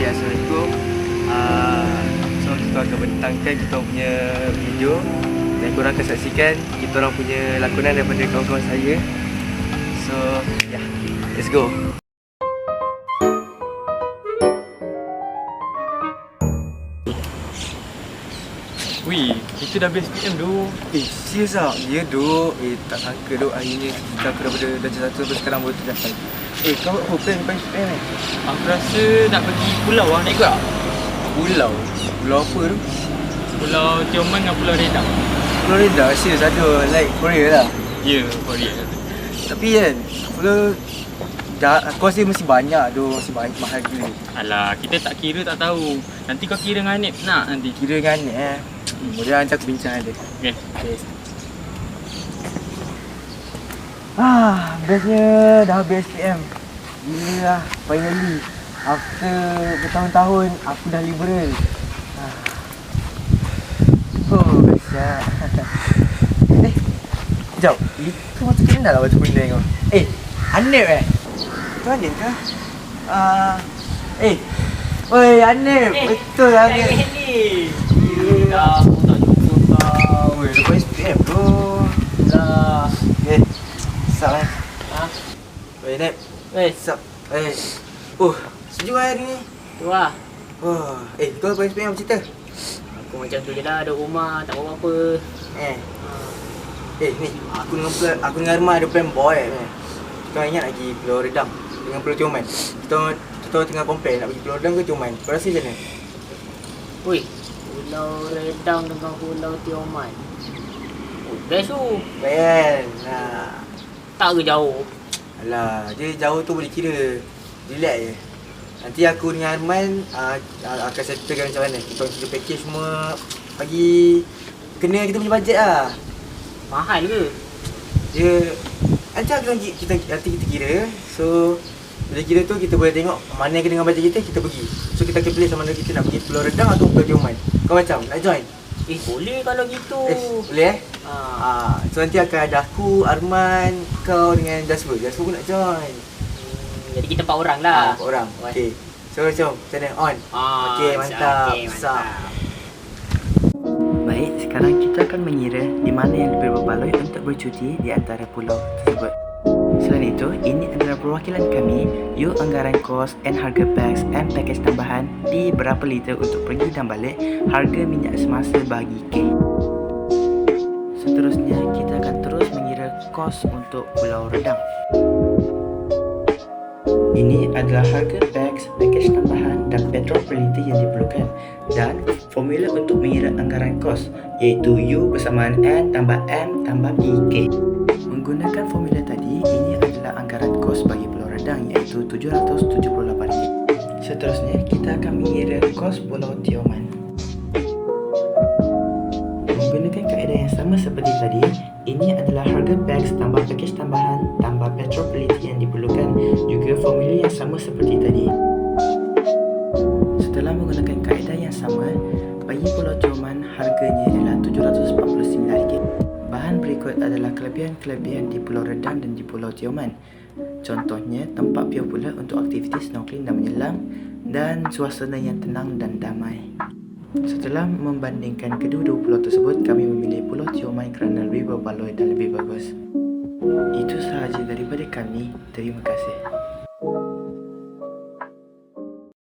Assalamualaikum. So kita akan bentangkan kita punya video dan korang akan saksikan kita orang punya lakonan daripada kawan-kawan saya. So yeah, let's go. Wih, kita dah best PM tu. Serius tak? Ya duk. Tak sangka duk akhirnya kita daripada darjah 1 sampai sekarang baru tercapai. Kau apa plan PM ni? Aku rasa nak pergi pulau lah, nak ikut tak? Pulau? Pulau apa tu? Pulau Tioman dengan Pulau Redang. Pulau Redang? Serius ada like Korea lah. Ya, Korea. Tapi kan, pulau aku rasa mesti banyak tu, mesti banyak mahal gila. Alah, kita tak kira tak tahu. Nanti kau kira dengan Hanif nak nanti. Kira kan boleh nanti aku bincang ada. Okay. Bestnya dah habis PM. Gila lah, finally. After bertahun-tahun, aku dah liberal. Best lah. Sekejap, itu macam kenal lah baju kuning kau. Hanif Itu Hanif ke? Oi Hanif, betul lah Hanif. Dah, aku tak jumpa kau. Oi, lepas SPM tu. Dah. Sup Ha? Oi Hanif. Sup. Sejuk hari ni. Tu lah. Kau lepas SPM apa cerita? Aku macam tu je lah, duduk rumah, tak buat apa-apa. Ni, aku dengan Arman ada plan boy ni. Kau ingat lagi Pulau Redang dengan Pulau Tioman? Kita tengah compare nak pergi Pulau Redang ke Tioman. Kau rasa macam mana? Ui, Pulau Redang dengan Pulau Tioman. Oh, best tu. Kan? Tak ke jauh? Alah, dia jauh tu boleh kira. Relax je. Nanti aku dengan Arman akan settlekan macam mana. Kita orang package semua. Bagi kena kita punya bajet lah. Mahal ke? Dia nanti kita kira. So bila kira tu kita boleh tengok mana yang kena dengan bajet kita pergi. So kita akan pilih sama mana kita nak pergi Pulau Redang atau Pulau Tioman. Kau macam nak join? Boleh kalau gitu. Boleh So nanti akan ada aku, Arman, kau dengan Jasper. Jasper pun nak join. Jadi kita 4 orang lah. 4 orang. Okey. So macam mana? On. Okey, mantap. Baik, sekarang kita akan mengira di mana yang lebih berbaloi untuk bercuti di antara pulau tersebut. Selain itu, ini adalah perwakilan kami, anggaran kos and harga bags and package tambahan di berapa liter untuk pergi dan balik, harga minyak semasa bagi K. Seterusnya, kita akan terus mengira kos untuk Pulau Redang. Ini adalah harga bags, package tambahan dan petrol per liter yang diperlukan dan formula untuk mengira anggaran kos iaitu U bersamaan N tambah M tambah PK. Menggunakan formula tadi, ini adalah anggaran kos bagi Pulau Redang iaitu RM778. Seterusnya, kita akan mengira kos Pulau Tioman. Menggunakan kaedah yang sama seperti tadi, ini adalah harga bags tambah package tambahan tambah petrol per liter yang diperlukan, juga formula yang sama seperti tadi. Setelah menggunakan kaedah yang sama, bagi Pulau Tioman harganya ialah RM749. Bahan berikut adalah kelebihan-kelebihan di Pulau Redang dan di Pulau Tioman. Contohnya, tempat pure pula untuk aktiviti snorkeling dan menyelam dan suasana yang tenang dan damai. Setelah membandingkan kedua-dua pulau tersebut, kami memilih Pulau Tioman kerana lebih berbaloi dan lebih bagus. Itu sahaja daripada kami. Terima kasih.